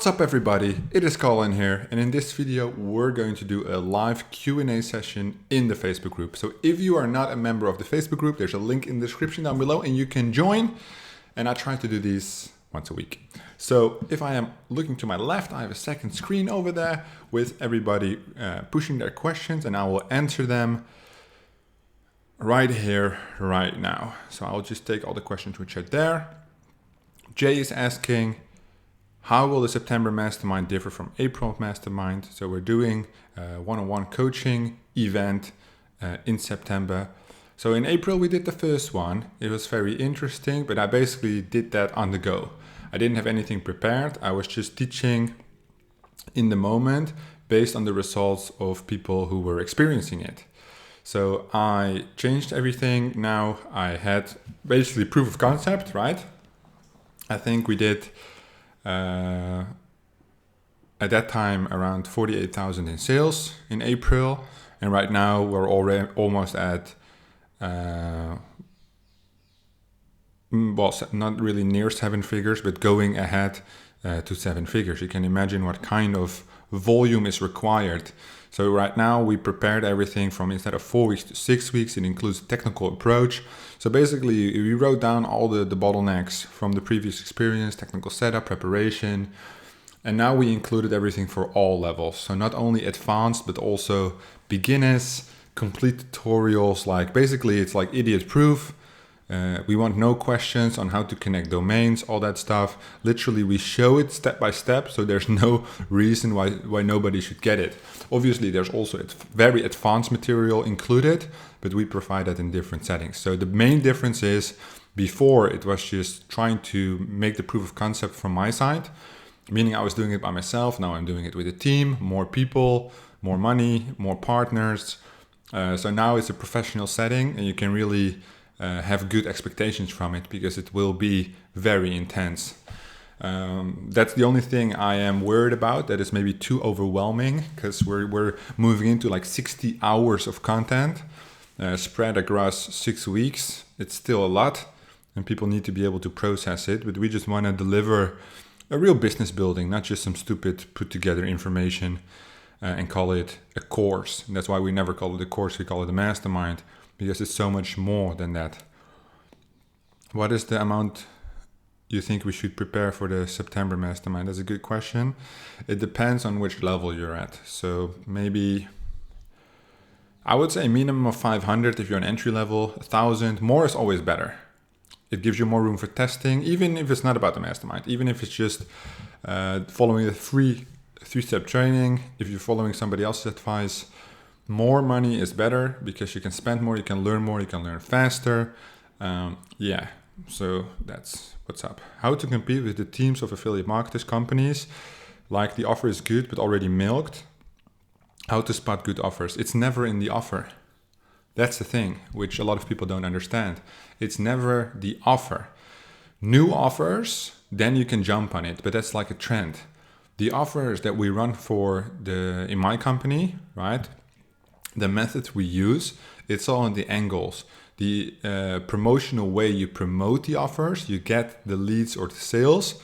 What's up everybody, it is Colin here, and in this video we're going to do a live Q&A session in the Facebook group. So if you are not a member of the Facebook group, there's a link in the description down below and you can join. And I try to do these once a week. So if I am looking to my left, I have a second screen over there with everybody pushing their questions, and I will answer them right here, right now. So I'll just take all the questions which are there. Jay is asking, how will the September Mastermind differ from April Mastermind? So we're doing a one-on-one coaching event in September. So in April we did the first one. It was very interesting, but I basically did that on the go. I didn't have anything prepared. I was just teaching in the moment based on the results of people who were experiencing it. So I changed everything. Now I had basically proof of concept, right? I think we did at that time around 48,000 in sales in April, and right now we're already almost at not really near 7 figures, but going ahead to 7 figures. You can imagine what kind of volume is required. So right now we prepared everything from, instead of 4 weeks to 6 weeks, it includes a technical approach. So basically we wrote down all the bottlenecks from the previous experience, technical setup, preparation, and now we included everything for all levels. So not only advanced, but also beginners, complete tutorials, like basically it's like idiot proof. We want no questions on how to connect domains, all that stuff. Literally, we show it step by step, so there's no reason why nobody should get it. Obviously, there's also very advanced material included, but we provide that in different settings. So the main difference is, before it was just trying to make the proof of concept from my side, meaning I was doing it by myself. Now I'm doing it with a team, more people, more money, more partners. So now it's a professional setting, and you can really have good expectations from it, because it will be very intense. That's the only thing I am worried about, that is maybe too overwhelming, because we're moving into like 60 hours of content spread across 6 weeks. It's still a lot, and people need to be able to process it, but we just want to deliver a real business building, not just some stupid put together information and call it a course. And that's why we never call it a course, we call it a mastermind, because it's so much more than that. What is the amount you think we should prepare for the September Mastermind? That's a good question. It depends on which level you're at. So maybe, I would say minimum of 500 if you're an entry level, 1,000. More is always better. It gives you more room for testing, even if it's not about the mastermind, even if it's just following a three-step training. If you're following somebody else's advice, more money is better, because you can spend more, you can learn faster. So that's what's up. How to compete with the teams of affiliate marketers companies, like the offer is good but already milked. How to spot good offers. It's never in the offer. That's the thing, which a lot of people don't understand. It's never the offer. New offers, then you can jump on it, but that's like a trend. The offers that we run in my company, right? The methods we use, it's all in the angles. The promotional way you promote the offers, you get the leads or the sales.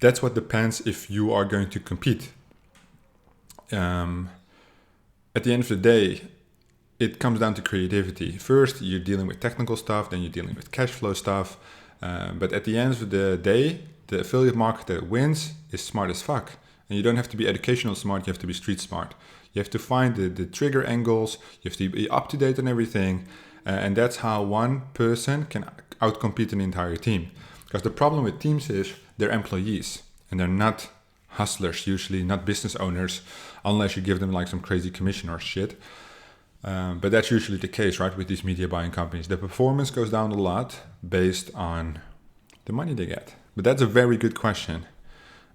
That's what depends if you are going to compete. At the end of the day, it comes down to creativity. First, you're dealing with technical stuff, then you're dealing with cash flow stuff. But at the end of the day, the affiliate marketer that wins is smart as fuck. And you don't have to be educational smart, you have to be street smart. You have to find the trigger angles, you have to be up to date on everything. And that's how one person can outcompete an entire team. Because the problem with teams is they're employees, and they're not hustlers, usually not business owners, unless you give them like some crazy commission or shit. But that's usually the case, right, with these media buying companies. The performance goes down a lot based on the money they get. But that's a very good question.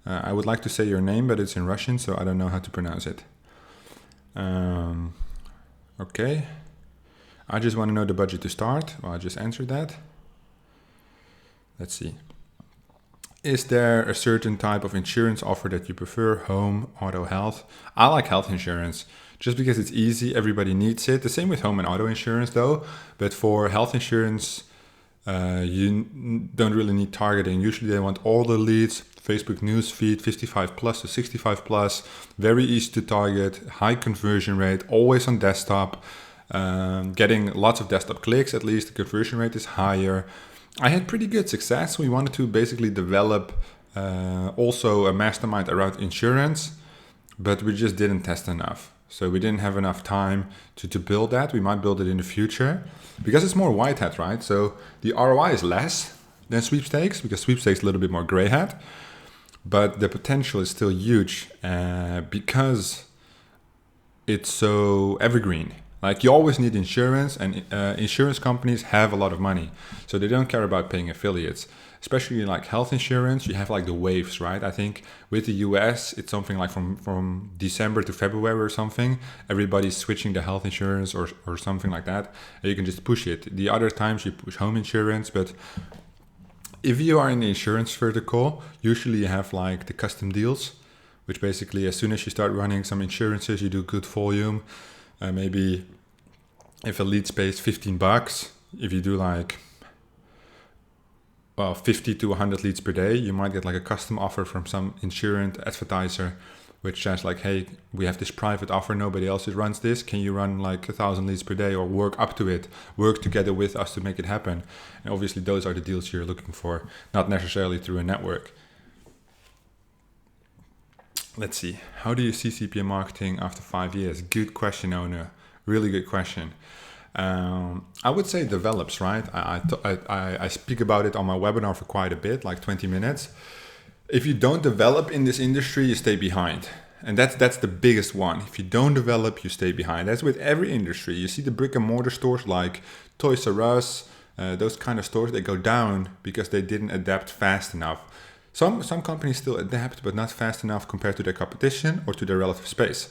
I would like to say your name, but it's in Russian, so I don't know how to pronounce it. Okay. I just want to know the budget to start. Well, I just answered that. Let's see. Is there a certain type of insurance offer that you prefer? Home, auto, health? I like health insurance just because it's easy. Everybody needs it. The same with home and auto insurance though. But for health insurance, you don't really need targeting. Usually they want all the leads Facebook newsfeed, 55 plus to 65 plus, very easy to target, high conversion rate, always on desktop, getting lots of desktop clicks, at least the conversion rate is higher. I had pretty good success. We wanted to basically develop also a mastermind around insurance, but we just didn't test enough. So we didn't have enough time to build that. We might build it in the future because it's more white hat, right? So the ROI is less than sweepstakes because sweepstakes is a little bit more gray hat, but the potential is still huge because it's so evergreen. Like you always need insurance, and insurance companies have a lot of money, so they don't care about paying affiliates. Especially like health insurance, you have like the waves, right? I think with the US, it's something like from December to February or something. Everybody's switching to health insurance or something like that. And you can just push it. The other times you push home insurance, but if you are in the insurance vertical, usually you have like the custom deals, which basically as soon as you start running some insurances, you do good volume. Maybe if a lead pays $15, if you do like 50 to 100 leads per day, you might get like a custom offer from some insurance advertiser, which says like, hey, we have this private offer, nobody else runs this. Can you run like 1,000 leads per day or work up to it, work together with us to make it happen? And obviously those are the deals you're looking for, not necessarily through a network. Let's see. How do you see CPA marketing after 5 years? Good question, Ona. Really good question. I would say it develops, right? I speak about it on my webinar for quite a bit, like 20 minutes. If you don't develop in this industry, you stay behind. And that's the biggest one. If you don't develop, you stay behind. That's with every industry. You see the brick and mortar stores like Toys R Us, those kind of stores, they go down because they didn't adapt fast enough. Some companies still adapt, but not fast enough compared to their competition or to their relative space.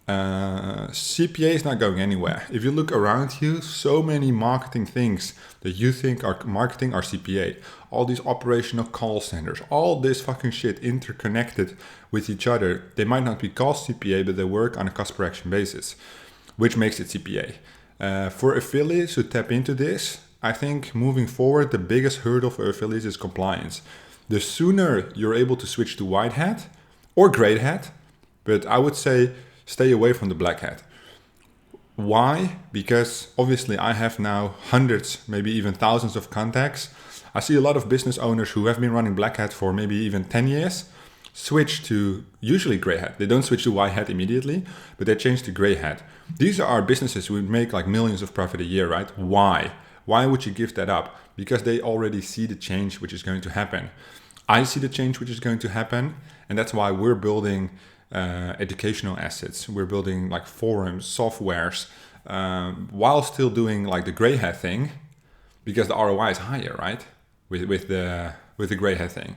CPA is not going anywhere. If you look around you, so many marketing things that you think are marketing are CPA. All these operational call centers, all this fucking shit interconnected with each other. They might not be called CPA, but they work on a cost per action basis, which makes it CPA. For affiliates who tap into this, I think moving forward, the biggest hurdle for affiliates is compliance. The sooner you're able to switch to white hat or gray hat, but I would say stay away from the black hat. Why? Because obviously I have now hundreds, maybe even thousands of contacts. I see a lot of business owners who have been running black hat for maybe even 10 years, switch to usually gray hat. They don't switch to white hat immediately, but they change to gray hat. These are businesses who would make like millions of profit a year, right? Why? Why would you give that up? Because they already see the change which is going to happen. I see the change which is going to happen, and that's why we're building educational assets. We're building like forums, softwares, while still doing like the gray hat thing, because the ROI is higher, right? With the gray hat thing,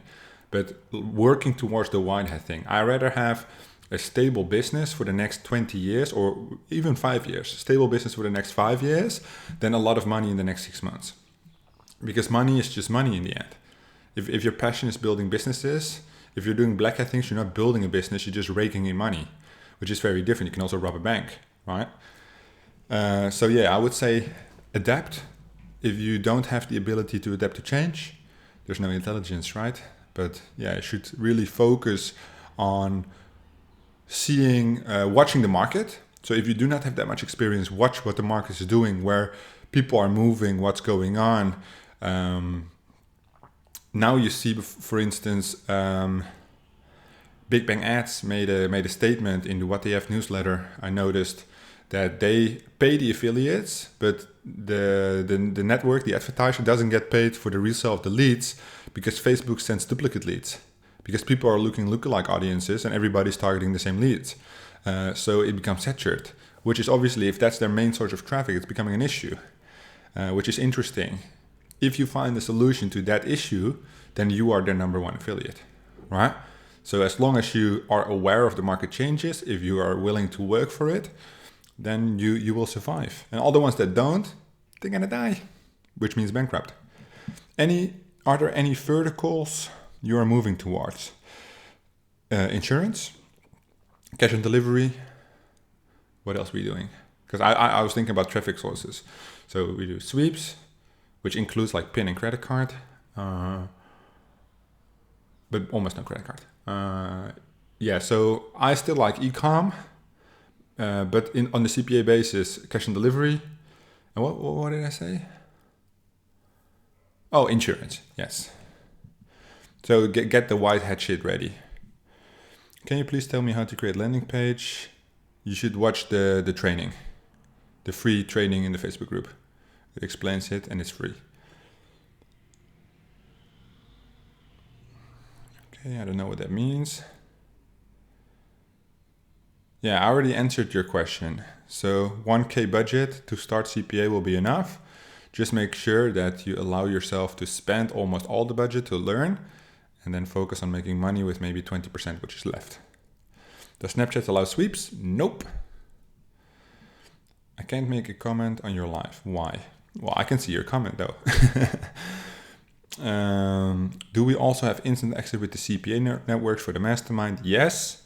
but working towards the white hat thing. I rather have a stable business for the next 20 years or even 5 years, stable business for the next 5 years, than a lot of money in the next 6 months. Because money is just money in the end. If your passion is building businesses, if you're doing black hat things, you're not building a business, you're just raking in money, which is very different. You can also rob a bank, right? So yeah, I would say adapt. If you don't have the ability to adapt to change, there's no intelligence, right? But yeah, you should really focus on seeing, watching the market. So if you do not have that much experience, watch what the market is doing, where people are moving, what's going on. Now you see, for instance, Big Bang Ads made a statement in the What They Have newsletter. I noticed that they pay the affiliates, but the network, the advertiser, doesn't get paid for the resale of the leads because Facebook sends duplicate leads. Because people are looking lookalike audiences and everybody's targeting the same leads. So it becomes saturated, which is obviously, if that's their main source of traffic, it's becoming an issue, which is interesting. If you find a solution to that issue, then you are their number one affiliate, right? So as long as you are aware of the market changes, if you are willing to work for it, then you will survive. And all the ones that don't, they're gonna die, which means bankrupt. Are there any verticals you are moving towards? Insurance, cash on delivery. What else are we doing? Because I was thinking about traffic sources. So we do sweeps, which includes like PIN and credit card. but almost no credit card. Yeah, so I still like e-com, but on the CPA basis, cash on delivery. And what did I say? Oh, insurance, yes. So get the white hat shit ready. Can you please tell me how to create landing page? You should watch the training, the free training in the Facebook group. It explains it and it's free. Okay, I don't know what that means. Yeah, I already answered your question. So 1K budget to start CPA will be enough. Just make sure that you allow yourself to spend almost all the budget to learn and then focus on making money with maybe 20% which is left. Does Snapchat allow sweeps? Nope. I can't make a comment on your live. Why? Well, I can see your comment though. Do we also have instant exit with the CPA networks for the Mastermind? Yes,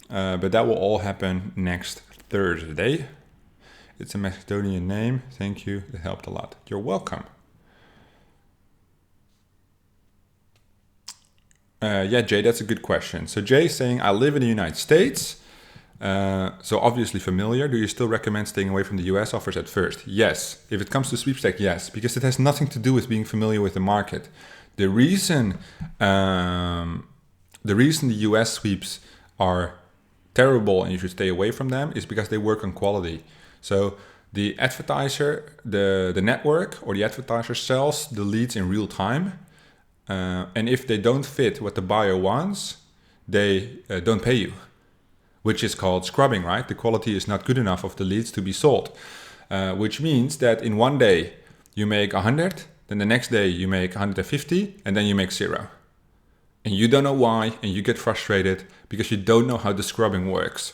but that will all happen next Thursday. It's a Macedonian name. Thank you. It helped a lot. You're welcome. Yeah, Jay, that's a good question. So Jay is saying, I live in the United States. So obviously familiar. Do you still recommend staying away from the US offers at first? Yes. If it comes to sweepstakes, yes, because it has nothing to do with being familiar with the market. The reason the US sweeps are terrible and you should stay away from them is because they work on quality. So the advertiser, the network or the advertiser sells the leads in real time. And if they don't fit what the buyer wants, they don't pay you, which is called scrubbing, right? The quality is not good enough of the leads to be sold, which means that in one day you make 100, then the next day you make 150, and then you make 0. And you don't know why, and you get frustrated because you don't know how the scrubbing works.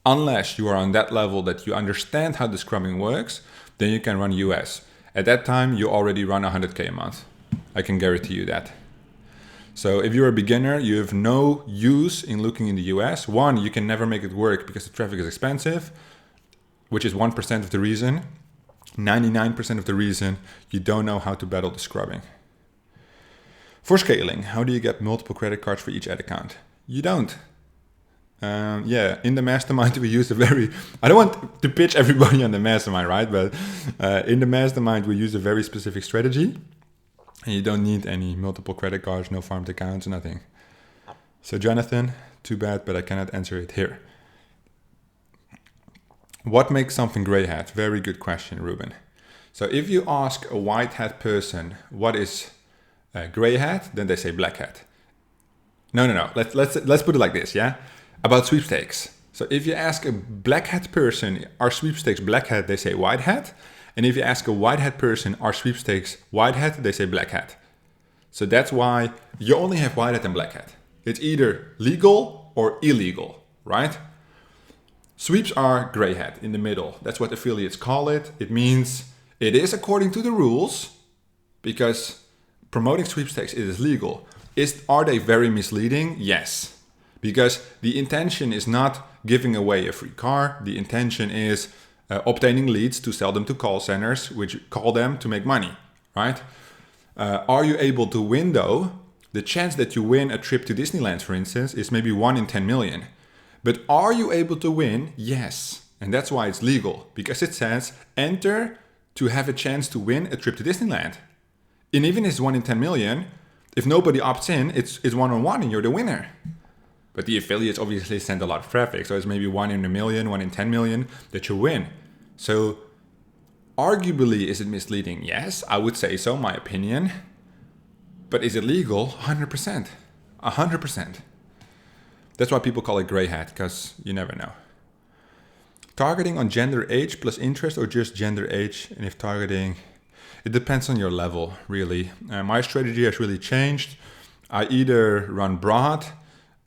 Unless you are on that level that you understand how the scrubbing works, then you can run US. At that time, you already run 100K a month. I can guarantee you that. So if you're a beginner, you have no use in looking in the US. One, you can never make it work because the traffic is expensive, which is 1% of the reason. 99% of the reason you don't know how to battle the scrubbing. For scaling, how do you get multiple credit cards for each ad account? You don't. Yeah, in the Mastermind we use I don't want to pitch everybody on the Mastermind, right? But in the Mastermind we use a very specific strategy. And you don't need any multiple credit cards, no farmed accounts, nothing. So Jonathan, too bad, but I cannot answer it here. What makes something gray hat? Very good question, Ruben. So if you ask a white hat person what is a gray hat, then they say black hat. No. Let's put it like this, yeah? About sweepstakes. So if you ask a black hat person, are sweepstakes black hat, they say white hat. And if you ask a white hat person, are sweepstakes white hat, they say black hat. So that's why you only have white hat and black hat. It's either legal or illegal, right? Sweeps are gray hat in the middle. That's what affiliates call it. It means it is according to the rules because promoting sweepstakes is legal. Are they very misleading? Yes. Because the intention is not giving away a free car. The intention is obtaining leads to sell them to call centers, which call them to make money, right? Are you able to win though? The chance that you win a trip to Disneyland, for instance, is maybe 1 in 10 million. But are you able to win? Yes. And that's why it's legal, because it says enter to have a chance to win a trip to Disneyland. And even if it's 1 in 10 million, if nobody opts in, it's 1-on-1 and you're the winner. But the affiliates obviously send a lot of traffic. So it's maybe 1 in a million, 1 in 10 million that you win. So arguably, is it misleading? Yes, I would say so, my opinion. But is it legal? 100%. 100%. That's why people call it gray hat, because you never know. Targeting on gender, age plus interest, or just gender, age? And if targeting, it depends on your level, really. My strategy has really changed. I either run broad.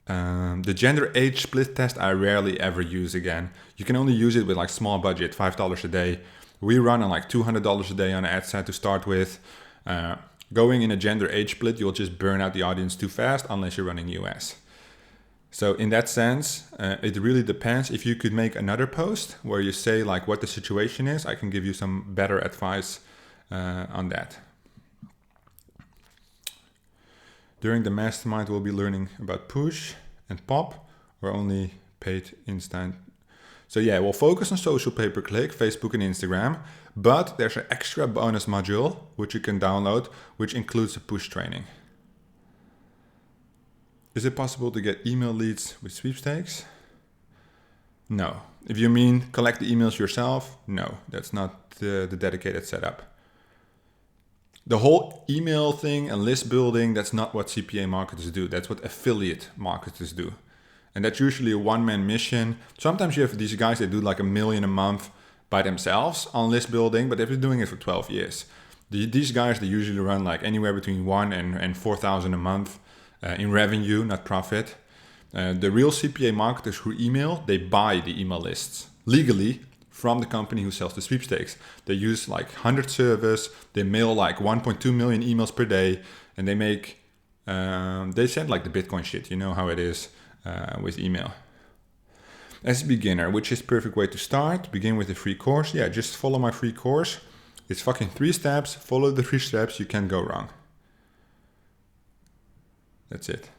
The gender age split test I rarely ever use again. You can only use it with like small budget, $5 a day. We run on like $200 a day on ad set to start with. Going in a gender age split, you'll just burn out the audience too fast unless you're running US. So in that sense, it really depends. If you could make another post where you say like what the situation is, I can give you some better advice on that. During the mastermind, we'll be learning about push and pop, or only paid instant. So yeah, we'll focus on social pay-per-click, Facebook and Instagram, but there's an extra bonus module which you can download, which includes a push training. Is it possible to get email leads with sweepstakes? No. If you mean collect the emails yourself, no, that's not the dedicated setup. The whole email thing and list building, that's not what CPA marketers do. That's what affiliate marketers do. And that's usually a one-man mission. Sometimes you have these guys that do like $1 million a month by themselves on list building, but they've been doing it for 12 years. These guys, they usually run like anywhere between 1,000 and 4,000 a month in revenue, not profit. The real CPA marketers who email, they buy the email lists legally from the company who sells the sweepstakes. They use like 100 servers, they mail like 1.2 million emails per day, and they make, they send like the Bitcoin shit, you know how it is with email. As a beginner, which is perfect way to start? Begin with a free course. Yeah, just follow my free course. It's fucking 3 steps. Follow the 3 steps. You can't go wrong. That's it.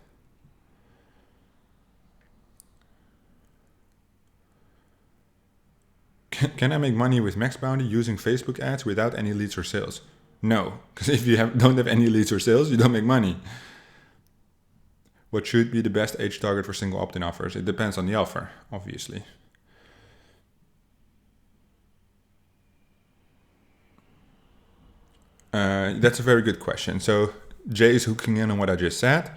Can I make money with Max Bounty using Facebook ads without any leads or sales? No, because if you don't have any leads or sales, you don't make money. What should be the best age target for single opt-in offers? It depends on the offer, obviously. That's a very good question. So Jay is hooking in on what I just said.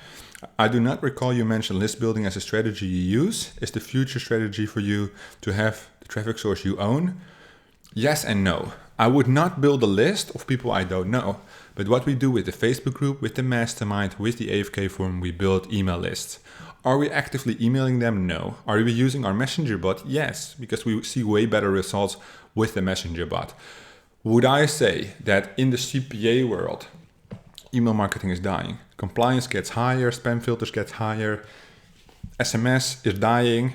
I do not recall you mentioned list building as a strategy you use. Is the future strategy for you to have the traffic source you own? Yes and no. I would not build a list of people I don't know. But what we do with the Facebook group, with the Mastermind, with the AFK forum, we build email lists. Are we actively emailing them? No. Are we using our messenger bot? Yes, because we see way better results with the messenger bot. Would I say that in the CPA world, email marketing is dying? Compliance gets higher, spam filters get higher, SMS is dying,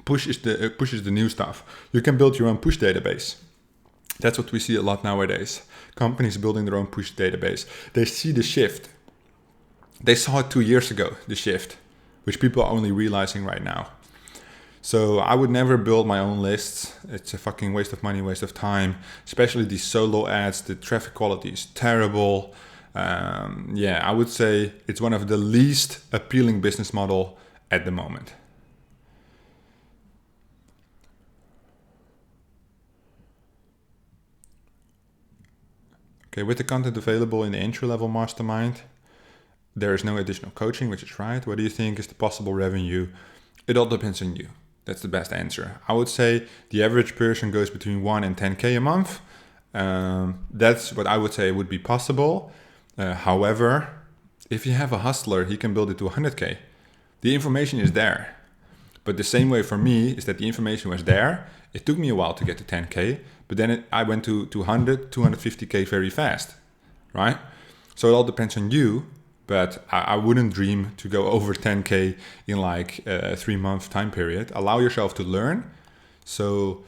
push is the new stuff. You can build your own push database. That's what we see a lot nowadays. Companies building their own push database. They see the shift. They saw it 2 years ago, the shift, which people are only realizing right now. So I would never build my own lists. It's a fucking waste of money, waste of time. Especially these solo ads, the traffic quality is terrible. I would say it's one of the least appealing business model at the moment. Okay, with the content available in the entry-level mastermind, there is no additional coaching, which is right. What do you think is the possible revenue? It all depends on you. That's the best answer. I would say the average person goes between 1 and 10K a month. That's what I would say would be possible. However, if you have a hustler, he can build it to 100K. The information is there. But the same way for me is that the information was there. It took me a while to get to 10K, but then I went to 200, 250K very fast, right? So it all depends on you, but I wouldn't dream to go over 10K in like a 3-month time period. Allow yourself to learn so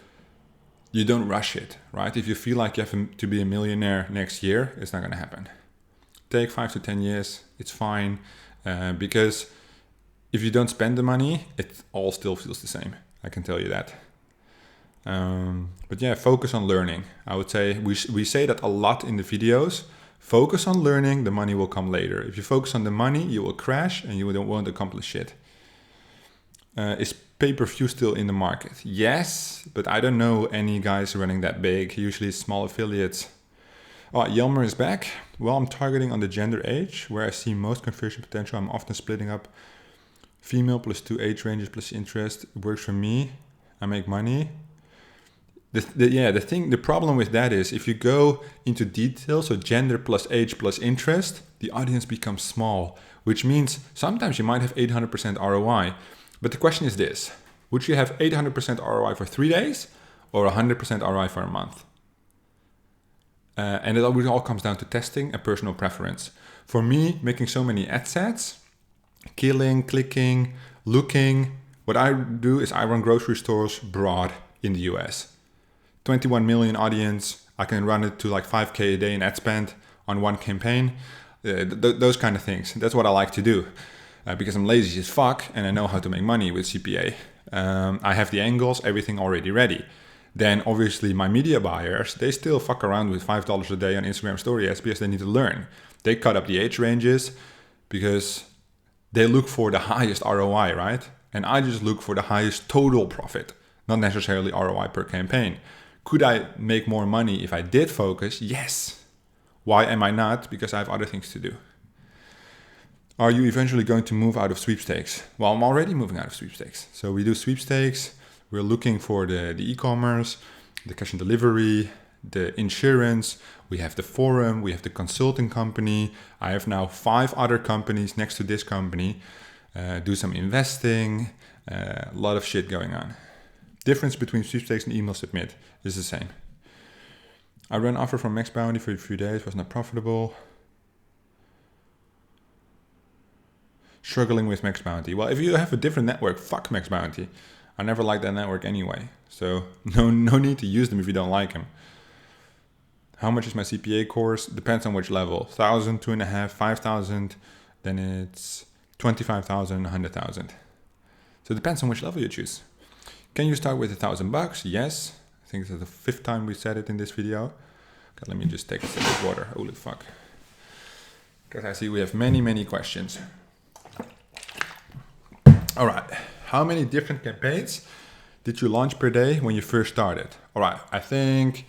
you don't rush it, right? If you feel like you have to be a millionaire next year, it's not gonna happen. Take 5 to 10 years, it's fine, because if you don't spend the money, it all still feels the same. I can tell you that. But yeah, focus on learning. I would say we say that a lot in the videos. Focus on learning, the money will come later. If you focus on the money, you will crash and you won't accomplish shit. Is pay-per-view still in the market? Yes, but I don't know any guys running that big. Usually small affiliates. Oh, Yelmer is back. Well, I'm targeting on the gender age, where I see most conversion potential. I'm often splitting up female plus 2 age ranges plus interest. It works for me. I make money. The problem with that is if you go into detail, so gender plus age plus interest, the audience becomes small, which means sometimes you might have 800% ROI. But the question is this: would you have 800% ROI for 3 days or 100% ROI for a month? And it all comes down to testing and personal preference. For me, making so many ad sets, killing, clicking, looking, what I do is I run grocery stores broad in the US. 21 million audience. I can run it to like 5K a day in ad spend on one campaign. those kind of things. That's what I like to do because I'm lazy as fuck and I know how to make money with CPA. I have the angles, everything already ready. Then obviously my media buyers, they still fuck around with $5 a day on Instagram story ads because they need to learn. They cut up the age ranges because they look for the highest ROI, right? And I just look for the highest total profit, not necessarily ROI per campaign. Could I make more money if I did focus? Yes. Why am I not? Because I have other things to do. Are you eventually going to move out of sweepstakes? Well, I'm already moving out of sweepstakes. So we do sweepstakes. We're looking for the e-commerce, the cash and delivery, the insurance. We have the forum. We have the consulting company. I have now 5 other companies next to this company. Do some investing. A lot of shit going on. Difference between sweepstakes and email submit is the same. I ran an offer from Max Bounty for a few days. Was not profitable. Struggling with Max Bounty. Well, if you have a different network, fuck Max Bounty. I never liked that network anyway. So no need to use them if you don't like them. How much is my CPA course? Depends on which level. 1,000, 2,500, 5,000. Then it's 25,000, 100,000. So it depends on which level you choose. Can you start with $1,000? Yes. I think it's the 5th time we said it in this video. Okay, let me just take a sip of water. Holy fuck. Because I see we have many questions. All right. How many different campaigns did you launch per day when you first started? All right. I think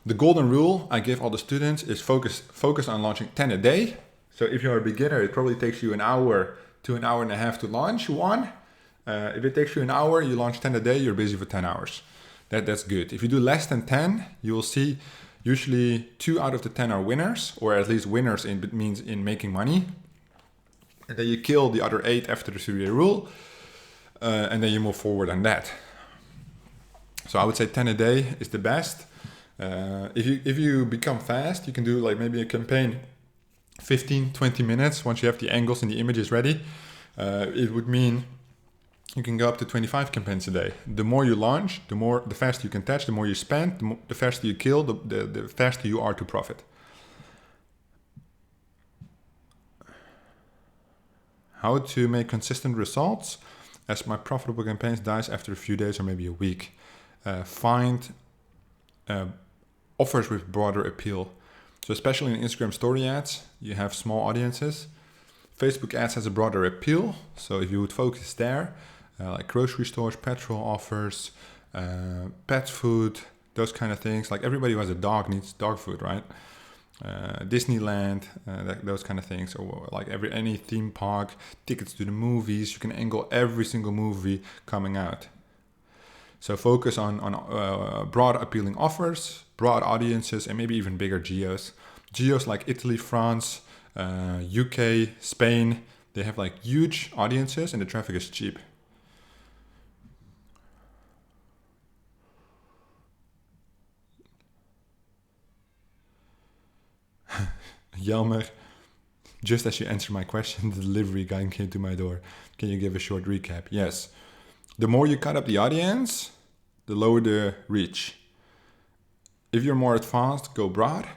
the golden rule I give all the students is focus on launching 10 a day. So if you're a beginner, it probably takes you an hour to an hour and a half to launch one. If it takes you an hour, you launch 10 a day, you're busy for 10 hours. That's good. If you do less than 10, you will see usually 2 out of the 10 are winners, or at least winners means in making money. And then you kill the other 8 after the 3-day rule, and then you move forward on that. So I would say 10 a day is the best. If you become fast, you can do like maybe a campaign 15, 20 minutes once you have the angles and the images ready. It would mean you can go up to 25 campaigns a day. The more you launch, the faster you can touch, the more you spend, the faster you kill, the faster you are to profit. How to make consistent results as my profitable campaigns dies after a few days or maybe a week. Find offers with broader appeal. So especially in Instagram story ads, you have small audiences. Facebook ads has a broader appeal. So if you would focus there, like grocery stores, petrol offers, pet food, those kind of things. Like everybody who has a dog needs dog food, right? Disneyland, those kind of things, or like any theme park, tickets to the movies. You can angle every single movie coming out. So focus on broad appealing offers, broad audiences, and maybe even bigger geos. Geos like Italy, France, UK, Spain, they have like huge audiences and the traffic is cheap. Jelmer, just as you answered my question, the delivery guy came to my door. Can you give a short recap? Yes. The more you cut up the audience, the lower the reach. If you're more advanced, go broad,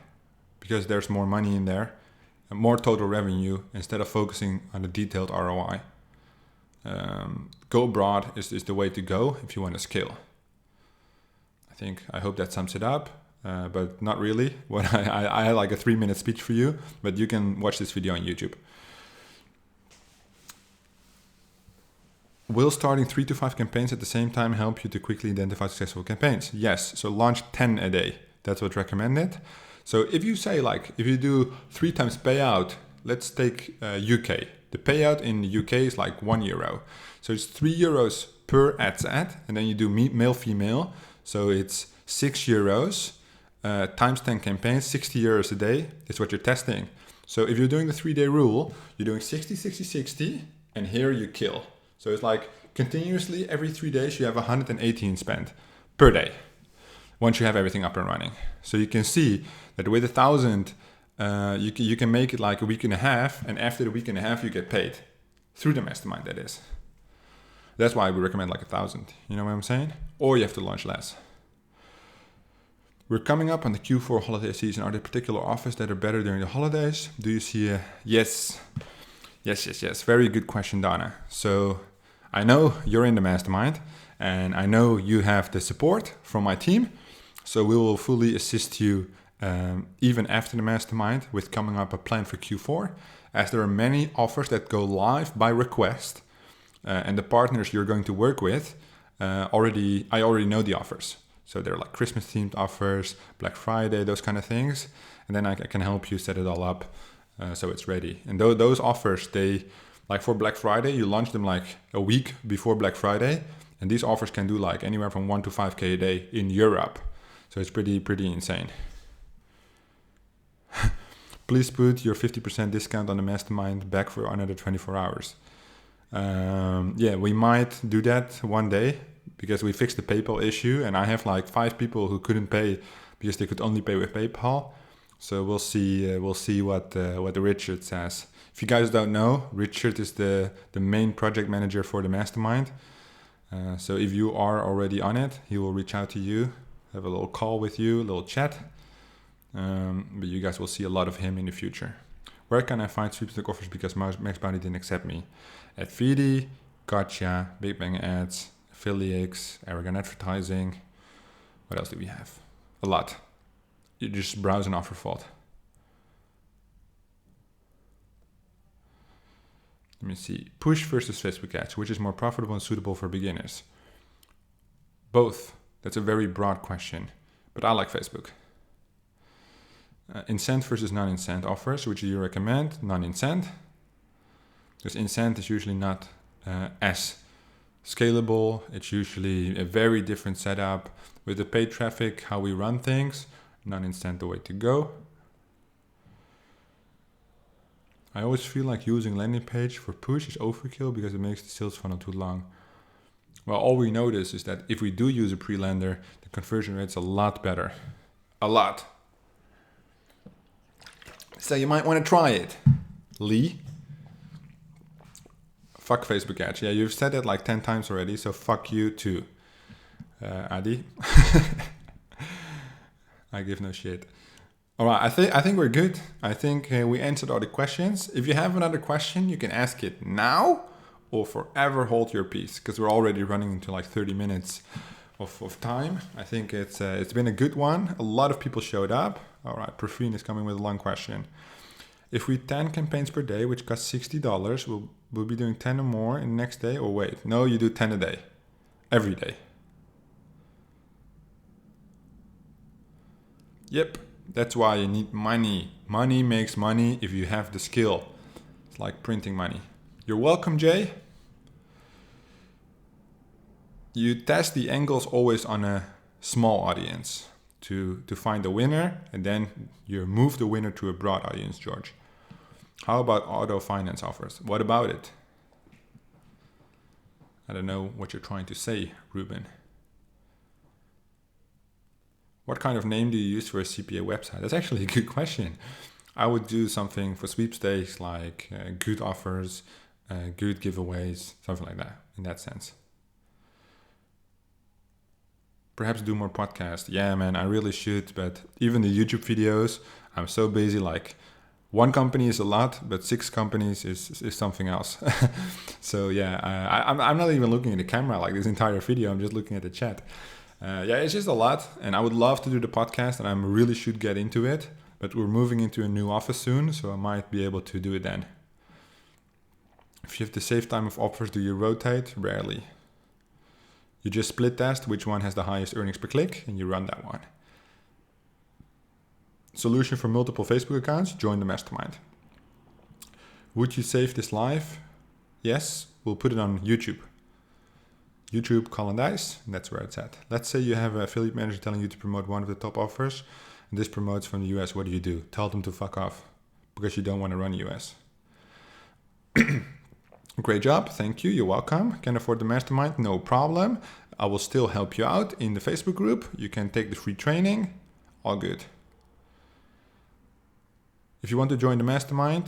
because there's more money in there, and more total revenue instead of focusing on the detailed ROI. Go broad is the way to go if you want to scale. I hope that sums it up. But not really. I had like a 3-minute speech for you, but you can watch this video on YouTube. Will starting 3 to 5 campaigns at the same time help you to quickly identify successful campaigns? Yes. So launch 10 a day. That's what's recommended. So if you say if you do 3 times payout, let's take UK. The payout in the UK is like €1. So it's €3 per ad set, and then you do male, female. So it's €6. Times 10 campaigns, €60 a day is what you're testing. So if you're doing the 3-day rule, you're doing 60, 60, 60, and here you kill. So it's like continuously every 3 days you have 118 spent per day once you have everything up and running. So you can see that with 1,000, you can make it like a week and a half, and after the week and a half you get paid through the mastermind, that is. That's why we recommend like 1,000. You know what I'm saying? Or you have to launch less. We're coming up on the Q4 holiday season. Are there particular offers that are better during the holidays? Do you see a yes? Yes. Very good question, Donna. So I know you're in the mastermind and I know you have the support from my team. So we will fully assist you even after the mastermind with coming up a plan for Q4, as there are many offers that go live by request and the partners you're going to work with, I already know the offers. So they're like Christmas themed offers, Black Friday, those kind of things. And then I can help you set it all up so it's ready. And those offers, they, like for Black Friday, you launch them like a week before Black Friday. And these offers can do like anywhere from 1 to 5K a day in Europe. So it's pretty insane. Please put your 50% discount on the mastermind back for another 24 hours. We might do that one day, because we fixed the PayPal issue and I have like 5 people who couldn't pay because they could only pay with PayPal. So we'll see what Richard says. If you guys don't know, Richard is the main project manager for the mastermind. So if you are already on it, he will reach out to you, have a little call with you, a little chat. But you guys will see a lot of him in the future. Where can I find sweepstake offers because MaxBounty didn't accept me? At Feedy, Gotcha, Big Bang Ads, Affiliates, Arrogant Advertising. What else do we have? A lot. You just browse an offer vault. Let me see. Push versus Facebook ads. Which is more profitable and suitable for beginners? Both. That's a very broad question. But I like Facebook. Incent versus non-incent offers. Which do you recommend? Non-incent. Because incent is usually not as scalable. It's usually a very different setup. With the paid traffic, how we run things, non-incent the way to go. I always feel like using landing page for push is overkill because it makes the sales funnel too long. Well, all we notice is that if we do use a pre-lander, the conversion rate's a lot better. A lot. So you might want to try it. Lee? Fuck Facebook ads. Yeah, you've said it like 10 times already, so fuck you too. Adi? I give no shit. All right, I think we're good. I think we answered all the questions. If you have another question, you can ask it now or forever hold your peace, because we're already running into like 30 minutes of time. I think it's been a good one. A lot of people showed up. All right, Praveen is coming with a long question. If we 10 campaigns per day, which costs $60, we'll be doing 10 or more in the next day, or wait, no, you do 10 a day, every day. Yep, that's why you need money. Money makes money if you have the skill. It's like printing money. You're welcome, Jay. You test the angles always on a small audience to find the winner, and then you move the winner to a broad audience, George. How about auto finance offers? What about it? I don't know what you're trying to say, Ruben. What kind of name do you use for a CPA website? That's actually a good question. I would do something for sweepstakes like good offers, good giveaways, something like that, in that sense. Perhaps do more podcasts. Yeah, man, I really should. But even the YouTube videos, I'm so busy. Like 1 company is a lot, but 6 companies is something else. So yeah, I'm not even looking at the camera like this entire video. I'm just looking at the chat. It's just a lot. And I would love to do the podcast and I really should get into it. But we're moving into a new office soon, so I might be able to do it then. If you have the save time of offers, do you rotate? Rarely. You just split test which one has the highest earnings per click and you run that one. Solution for multiple Facebook accounts? Join the mastermind. Would you save this live? Yes, we'll put it on YouTube. YouTube, Colin Dijs, and that's where it's at. Let's say you have an affiliate manager telling you to promote one of the top offers, and this promotes from the US. What do? Tell them to fuck off because you don't want to run US. Great job. Thank you. You're welcome. Can afford the mastermind? No problem. I will still help you out in the Facebook group. You can take the free training. All good. If you want to join the mastermind,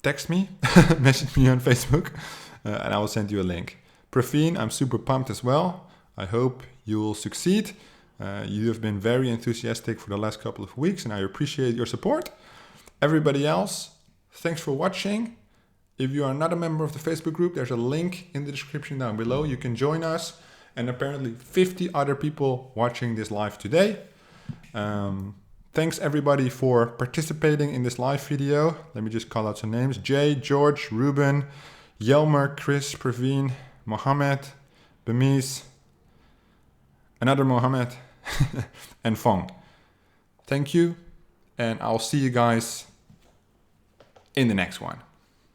text me, message me on Facebook, and I will send you a link. Praveen, I'm super pumped as well. I hope you will succeed. You have been very enthusiastic for the last couple of weeks, and I appreciate your support. Everybody else, thanks for watching. If you are not a member of the Facebook group, there's a link in the description down below. You can join us, and apparently 50 other people watching this live today. Thanks everybody for participating in this live video. Let me just call out some names. Jay, George, Ruben, Yelmer, Chris, Praveen, Mohammed, Bemis, another Mohammed, and Fong. Thank you, and I'll see you guys in the next one.